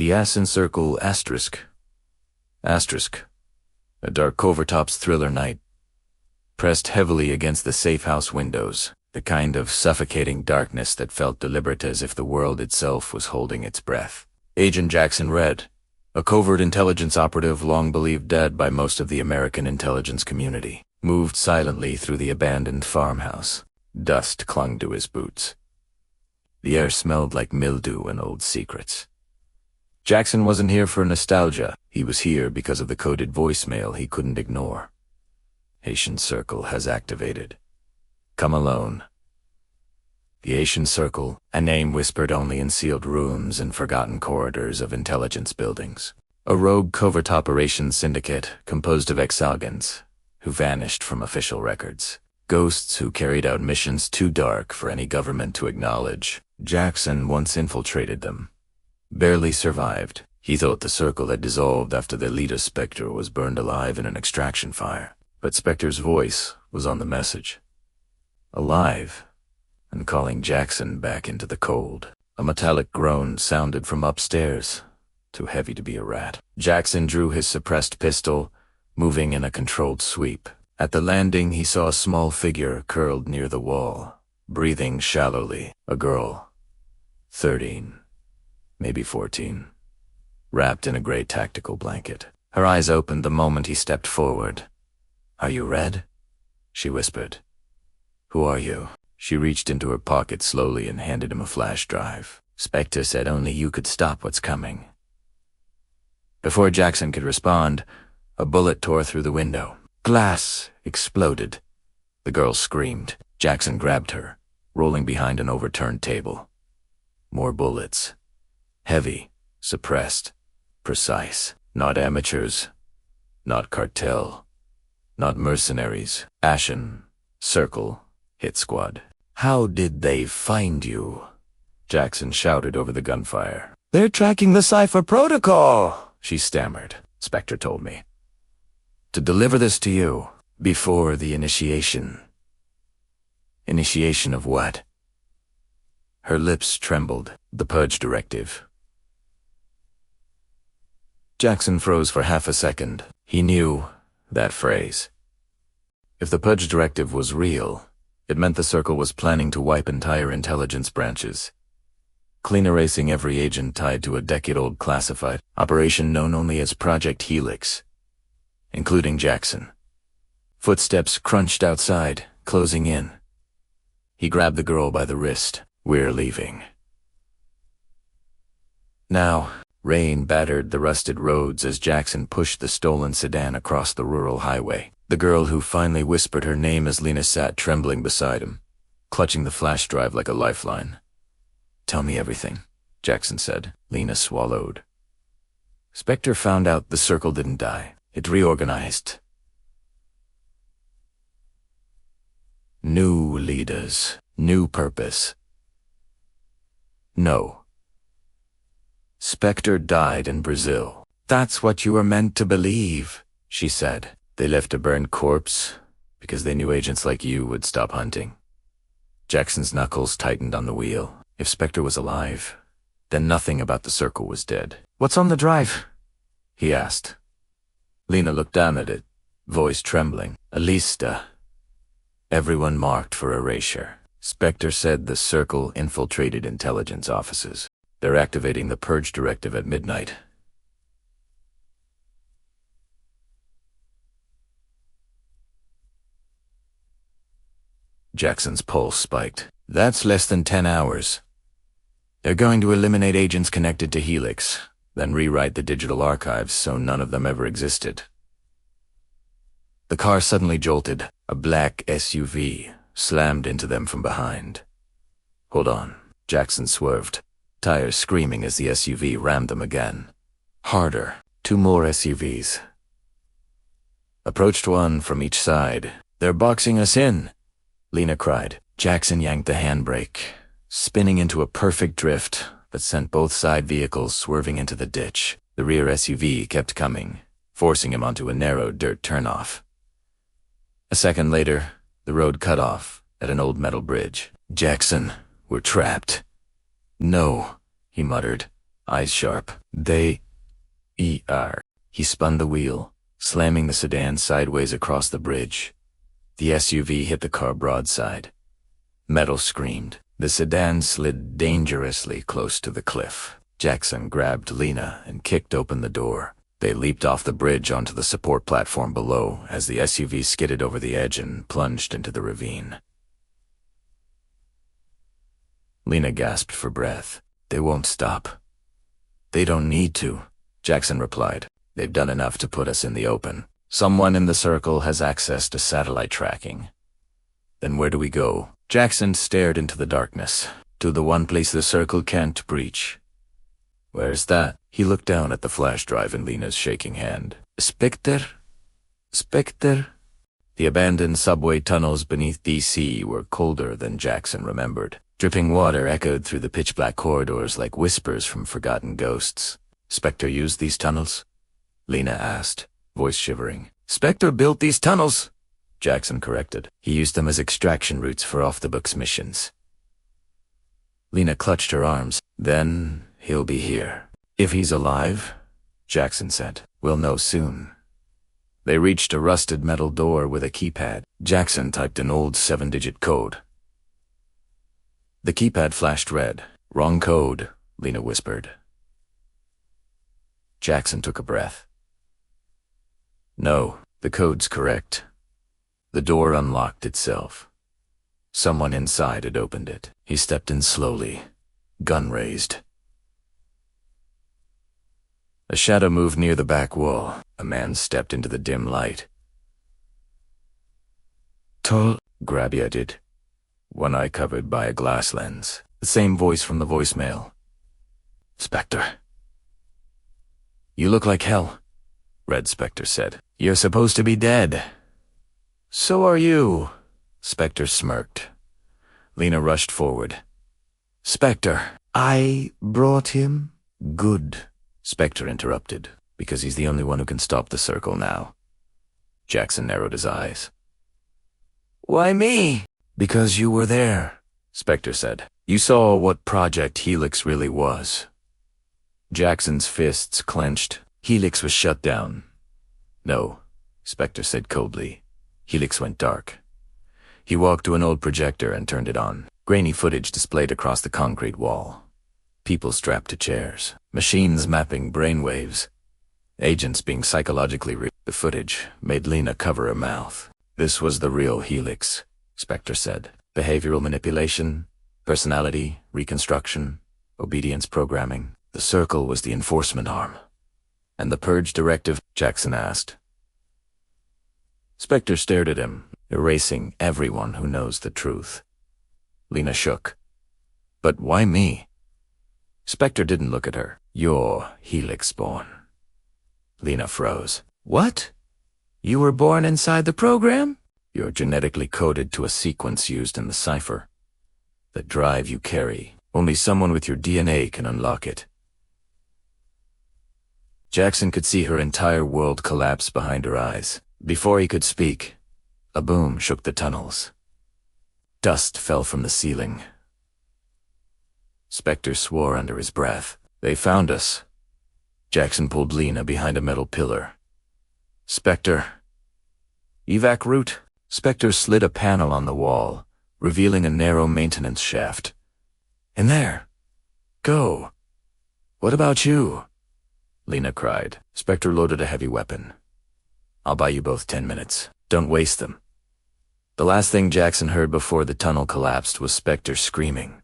The Ashen Circle ***. A dark covert-ops thriller night. Pressed heavily against the safe house windows, the kind of suffocating darkness that felt deliberate as if the world itself was holding its breath. Agent Jaxon Redd, a covert intelligence operative long believed dead by most of the American intelligence community, moved silently through the abandoned farmhouse. Dust clung to his boots. The air smelled like mildew and old secrets. Jaxon wasn't here for nostalgia. He was here because of the coded voicemail he couldn't ignore. Ashen Circle has activated. Come alone. The Ashen Circle, a name whispered only in sealed rooms and forgotten corridors of intelligence buildings. A rogue covert operations syndicate composed of exalgans who vanished from official records. Ghosts who carried out missions too dark for any government to acknowledge. Jaxon once infiltrated them. Barely survived. He thought the circle had dissolved after the leader Spectre was burned alive in an extraction fire. But Spectre's voice was on the message. Alive, and calling Jaxon back into the cold. A metallic groan sounded from upstairs, too heavy to be a rat. Jaxon drew his suppressed pistol, moving in a controlled sweep. At the landing, he saw a small figure curled near the wall, breathing shallowly. A girl, 13. Maybe 14, wrapped in a gray tactical blanket. Her eyes opened the moment he stepped forward. "Are you Redd?" she whispered. "Who are you?" She reached into her pocket slowly and handed him a flash drive. "Spectre said only you could stop what's coming." Before Jaxon could respond, a bullet tore through the window. Glass exploded. The girl screamed. Jaxon grabbed her, rolling behind an overturned table. More bullets. Heavy, suppressed, precise. Not amateurs, not cartel, not mercenaries. Ashen Circle hit squad. "How did they find you?" Jaxon shouted over the gunfire. "They're tracking the Cypher protocol," she stammered. "Spectre told me to deliver this to you before the initiation." "Initiation of what?" Her lips trembled. "The purge directive." Jaxon froze for half a second. He knew that phrase. If the purge directive was real, it meant the Circle was planning to wipe entire intelligence branches, clean erasing every agent tied to a decade-old classified operation known only as Project Helix, including Jaxon. Footsteps crunched outside, closing in. He grabbed the girl by the wrist. "We're leaving." Now, rain battered the rusted roads as Jaxon pushed the stolen sedan across the rural highway. The girl who finally whispered her name as Lena sat trembling beside him, clutching the flash drive like a lifeline. "Tell me everything," Jaxon said. Lena swallowed. Spectre found out the Circle didn't die. It reorganized. New leaders, new purpose. No. Spectre died in Brazil. "That's what you were meant to believe," she said. "They left a burned corpse because they knew agents like you would stop hunting." Jaxon's knuckles tightened on the wheel. If Spectre was alive, then nothing about the Circle was dead. "What's on the drive?" he asked. Lena looked down at it, voice trembling. "A lista. Everyone marked for erasure." Spectre said the Circle infiltrated intelligence offices. They're activating the purge directive at midnight. Jaxon's pulse spiked. "That's less than 10 hours. They're going to eliminate agents connected to Helix, then rewrite the digital archives so none of them ever existed." The car suddenly jolted. A black SUV slammed into them from behind. "Hold on." Jaxon swerved, tires screaming as the SUV rammed them again. Harder. 2 more SUVs. Approached one from each side. "They're boxing us in," Lena cried. Jaxon yanked the handbrake, spinning into a perfect drift that sent both side vehicles swerving into the ditch. The rear SUV kept coming, forcing him onto a narrow dirt turnoff. A second later, the road cut off at an old metal bridge. "Jaxon, we're trapped." "No," he muttered, eyes sharp. They er. He spun the wheel, slamming the sedan sideways across the bridge. The SUV hit the car broadside. Metal screamed. The sedan slid dangerously close to the cliff. Jaxon grabbed Lena and kicked open the door. They leaped off the bridge onto the support platform below as the SUV skidded over the edge and plunged into the ravine. Lena gasped for breath. They won't stop. They don't need to, Jaxon replied. They've done enough to put us in the open. Someone in the circle has access to satellite tracking. Then where do we go? Jaxon stared into the darkness. To the one place the circle can't breach. Where's that? He looked down at the flash drive in Lena's shaking hand. Spectre? Spectre? The abandoned subway tunnels beneath DC were colder than Jaxon remembered. Dripping water echoed through the pitch-black corridors like whispers from forgotten ghosts. Spectre used these tunnels? Lena asked, voice shivering. Spectre built these tunnels, Jaxon corrected. He used them as extraction routes for off-the-books missions. Lena clutched her arms. Then he'll be here. If he's alive, Jaxon said, we'll know soon. They reached a rusted metal door with a keypad. Jaxon typed an old 7-digit code. The keypad flashed red. Wrong code, Lena whispered. Jaxon took a breath. No, the code's correct. The door unlocked itself. Someone inside had opened it. He stepped in slowly, gun raised. A shadow moved near the back wall. A man stepped into the dim light. Tall, grabby-headed, one eye covered by a glass lens. The same voice from the voicemail. Spectre. You look like hell, Red Spectre said. You're supposed to be dead. So are you, Spectre smirked. Lena rushed forward. Spectre, I brought him? Good, Spectre interrupted, because he's the only one who can stop the circle now. Jaxon narrowed his eyes. Why me? Because you were there, Spectre said. You saw what Project Helix really was. Jackson's fists clenched. Helix was shut down. No, Spectre said coldly. Helix went dark. He walked to an old projector and turned it on. Grainy footage displayed across the concrete wall. People strapped to chairs. Machines mapping brainwaves. Agents being psychologically The footage made Lena cover her mouth. This was the real Helix, Spectre said. Behavioral manipulation, personality, reconstruction, obedience programming. The circle was the enforcement arm. And the purge directive, Jaxon asked. Spectre stared at him, erasing everyone who knows the truth. Lena shook. But why me? Spectre didn't look at her. You're Helix-born. Lena froze. What? You were born inside the program? You're genetically coded to a sequence used in the cipher. The drive you carry. Only someone with your DNA can unlock it. Jaxon could see her entire world collapse behind her eyes. Before he could speak, a boom shook the tunnels. Dust fell from the ceiling. Spectre swore under his breath. They found us. Jaxon pulled Lena behind a metal pillar. Spectre. Evac route? Spectre slid a panel on the wall, revealing a narrow maintenance shaft. In there. Go. What about you? Lena cried. Spectre loaded a heavy weapon. I'll buy you both 10 minutes. Don't waste them. The last thing Jaxon heard before the tunnel collapsed was Spectre screaming.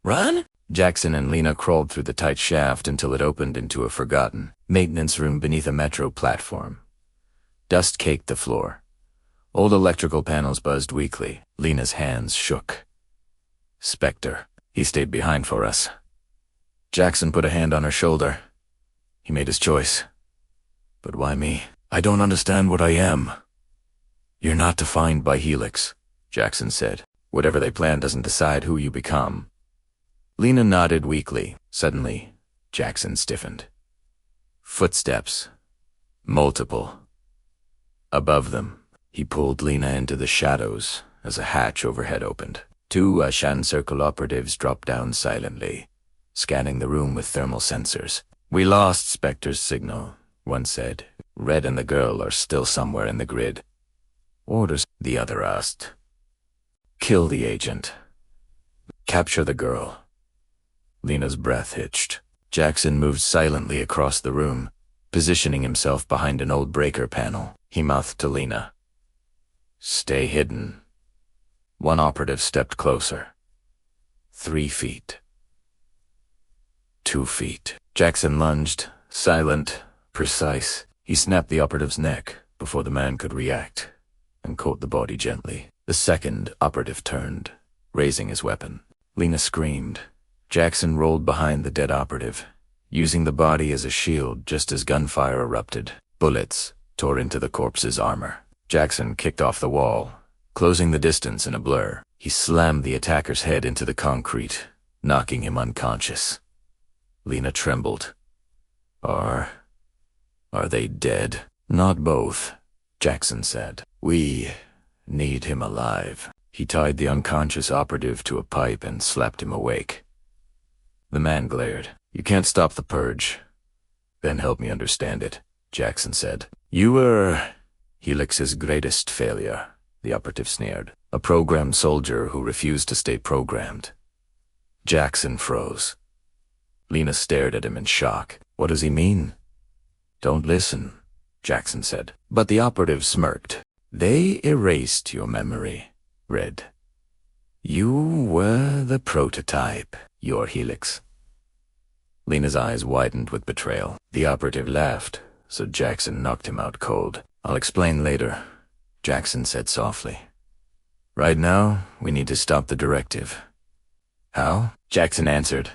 Run? Jaxon and Lena crawled through the tight shaft until it opened into a forgotten maintenance room beneath a metro platform. Dust caked the floor. Old electrical panels buzzed weakly. Lena's hands shook. Spectre. He stayed behind for us. Jaxon put a hand on her shoulder. He made his choice. But why me? I don't understand what I am. You're not defined by Helix, Jaxon said. Whatever they plan doesn't decide who you become. Lena nodded weakly. Suddenly, Jaxon stiffened. Footsteps. Multiple. Above them, he pulled Lena into the shadows as a hatch overhead opened. 2 Ashen Circle operatives dropped down silently, scanning the room with thermal sensors. We lost Spectre's signal, one said. Red and the girl are still somewhere in the grid. Orders, the other asked. Kill the agent. Capture the girl. Lena's breath hitched. Jaxon moved silently across the room, positioning himself behind an old breaker panel. He mouthed to Lena. Stay hidden. One operative stepped closer. 3 feet. 2 feet. Jaxon lunged, silent, precise. He snapped the operative's neck before the man could react, and caught the body gently. The second operative turned, raising his weapon. Lena screamed. Jaxon rolled behind the dead operative, using the body as a shield just as gunfire erupted. Bullets tore into the corpse's armor. Jaxon kicked off the wall, closing the distance in a blur. He slammed the attacker's head into the concrete, knocking him unconscious. Lena trembled. Are they dead? Not both, Jaxon said. We need him alive. He tied the unconscious operative to a pipe and slapped him awake. The man glared. You can't stop the purge. Then help me understand it, Jaxon said. You were Helix's greatest failure, the operative sneered. A programmed soldier who refused to stay programmed. Jaxon froze. Lena stared at him in shock. What does he mean? Don't listen, Jaxon said. But the operative smirked. They erased your memory, Red. You were the prototype, your Helix. Lena's eyes widened with betrayal. The operative laughed, so Jaxon knocked him out cold. I'll explain later, Jaxon said softly. Right now, we need to stop the directive. How? Jaxon answered.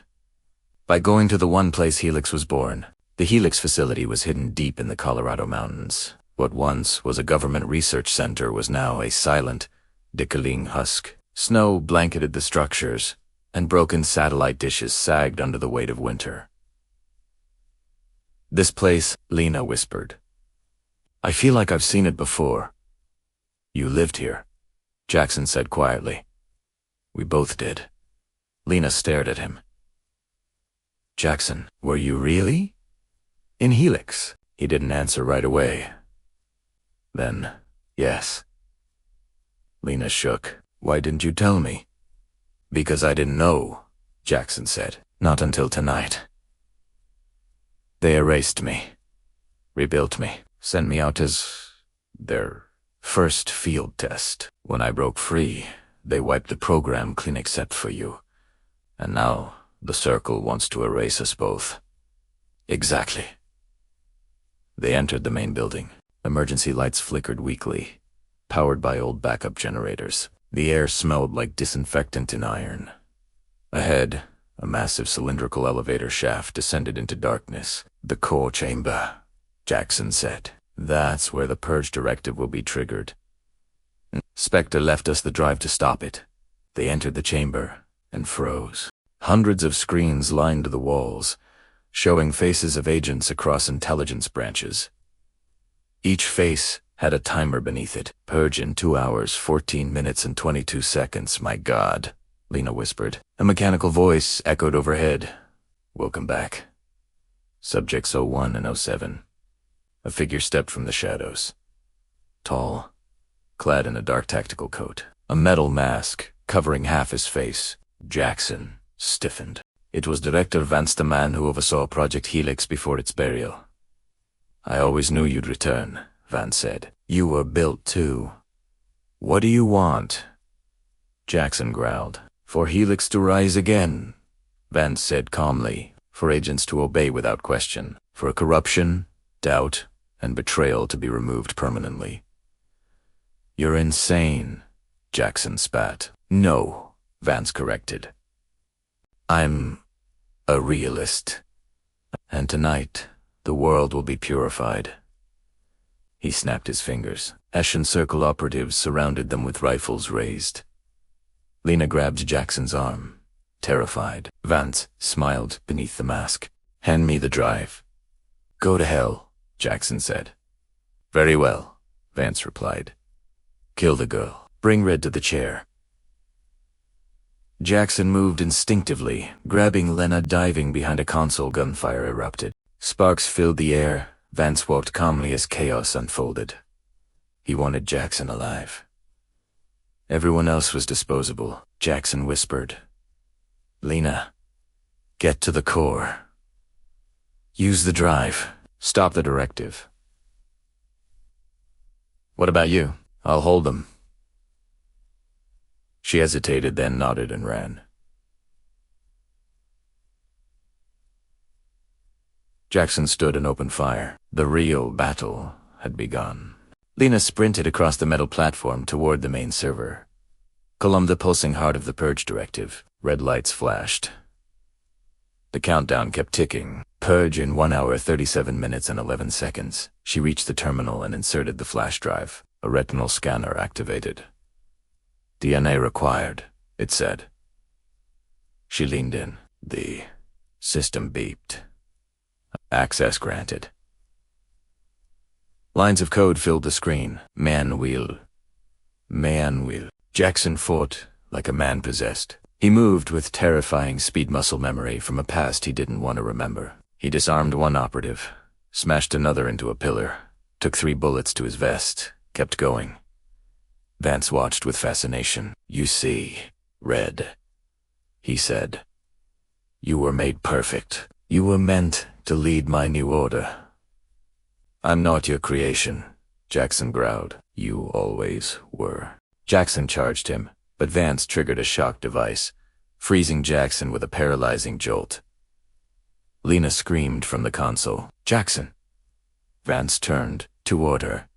By going to the one place Helix was born. The Helix facility was hidden deep in the Colorado mountains. What once was a government research center was now a silent, decaying husk. Snow blanketed the structures, and broken satellite dishes sagged under the weight of winter. This place, Lena whispered. I feel like I've seen it before. You lived here, Jaxon said quietly. We both did. Lena stared at him. Jaxon, were you really? In Helix? He didn't answer right away. Then, yes. Lena shook. Why didn't you tell me? Because I didn't know, Jaxon said. Not until tonight. They erased me, rebuilt me, sent me out as their first field test. When I broke free, they wiped the program clean except for you. And now, the Circle wants to erase us both. Exactly. They entered the main building. Emergency lights flickered weakly, powered by old backup generators. The air smelled like disinfectant in iron. Ahead, a massive cylindrical elevator shaft descended into darkness. The core chamber, Jaxon said. That's where the purge directive will be triggered. Spectre left us the drive to stop it. They entered the chamber and froze. Hundreds of screens lined the walls, showing faces of agents across intelligence branches. Each face had a timer beneath it. Purge in 2 hours, 14 minutes, and 22 seconds. My God, Lena whispered. A mechanical voice echoed overhead. Welcome back. Subjects 01 and 07. A figure stepped from the shadows. Tall, clad in a dark tactical coat. A metal mask covering half his face. Jaxon stiffened. It was Director Vance, the man who oversaw Project Helix before its burial. I always knew you'd return, Vance said. You were built too. What do you want? Jaxon growled. For Helix to rise again, Vance said calmly. For agents to obey without question. For corruption, doubt, and betrayal to be removed permanently. You're insane, Jaxon spat. No, Vance corrected. I'm a realist. And tonight, the world will be purified. He snapped his fingers. Ashen Circle operatives surrounded them with rifles raised. Lena grabbed Jaxon's arm, terrified. Vance smiled beneath the mask. Hand me the drive. Go to hell, Jaxon said. Very well, Vance replied. Kill the girl. Bring Red to the chair. Jaxon moved instinctively, grabbing Lena. Diving behind a console. Gunfire erupted. Sparks filled the air. Vance walked calmly as chaos unfolded. He wanted Jaxon alive. Everyone else was disposable. Jaxon whispered, "Lena, get to the core. Use the drive. Stop the directive." "What about you?" "I'll hold them." She hesitated, then nodded and ran. Jaxon stood and opened fire. The real battle had begun. Lena sprinted across the metal platform toward the main server. Calm the pulsing heart of the purge directive. Red lights flashed. The countdown kept ticking. Purge in 1 hour, 37 minutes and 11 seconds. She reached the terminal and inserted the flash drive. A retinal scanner activated. "DNA required," it said. She leaned in. The system beeped. "Access granted." Lines of code filled the screen. Man wheel. Jaxon fought like a man possessed. He moved with terrifying speed muscle memory from a past he didn't want to remember. He disarmed one operative, smashed another into a pillar, took 3 bullets to his vest, kept going. Vance watched with fascination. "You see, Redd," he said. "You were made perfect. You were meant to lead my new order." "I'm not your creation," Jaxon growled. "You always were." Jaxon charged him, but Vance triggered a shock device, freezing Jaxon with a paralyzing jolt. Lena screamed from the console. "Jaxon!" Vance turned toward her.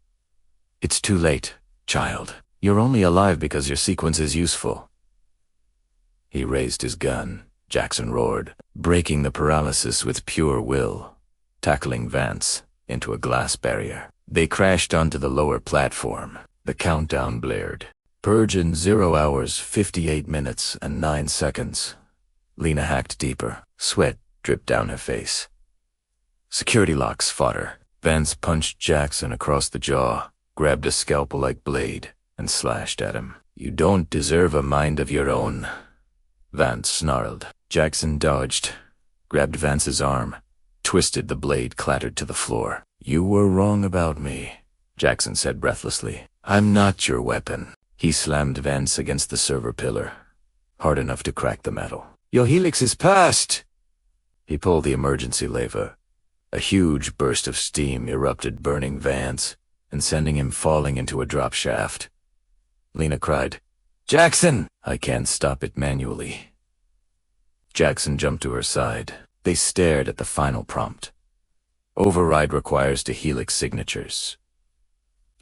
"It's too late, child. You're only alive because your sequence is useful." He raised his gun. Jaxon roared, breaking the paralysis with pure will, tackling Vance into a glass barrier. They crashed onto the lower platform. The countdown blared. Purge in 0 hours, 58 minutes and 9 seconds. Lena hacked deeper. Sweat dripped down her face. Security locks fought her. Vance punched Jaxon across the jaw, grabbed a scalpel-like blade, and slashed at him. "You don't deserve a mind of your own," Vance snarled. Jaxon dodged, grabbed Vance's arm, twisted. The blade clattered to the floor. "You were wrong about me," Jaxon said breathlessly. "I'm not your weapon." He slammed Vance against the server pillar, hard enough to crack the metal. "Your helix is past!" He pulled the emergency lever. A huge burst of steam erupted, burning Vance and sending him falling into a drop shaft. Lena cried, "Jaxon!" "I can't stop it manually." Jaxon jumped to her side. They stared at the final prompt. "Override requires the helix signatures."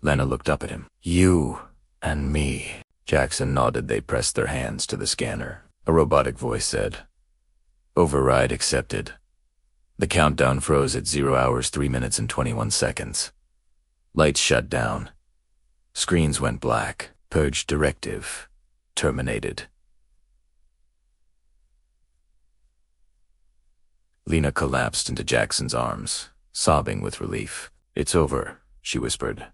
Lena looked up at him. "You and me." Jaxon nodded. They pressed their hands to the scanner. A robotic voice said, "Override accepted." The countdown froze at 0 hours, 3 minutes and 21 seconds. Lights shut down. Screens went black. Purge directive terminated. Lena collapsed into Jaxon's arms, sobbing with relief. "It's over," she whispered.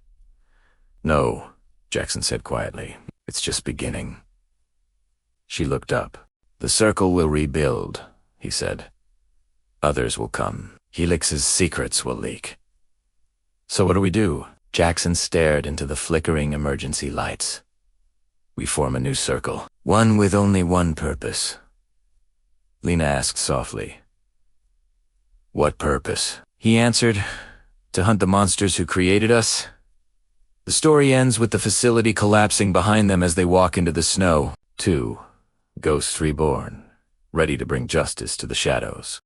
"No," Jaxon said quietly. "It's just beginning." She looked up. "The circle will rebuild," he said. "Others will come. Helix's secrets will leak." "So what do we do?" Jaxon stared into the flickering emergency lights. "We form a new circle, one with only one purpose." Lena asked softly, "What purpose?" He answered, "To hunt the monsters who created us." The story ends with the facility collapsing behind them as they walk into the snow. 2. Ghosts reborn, ready to bring justice to the shadows.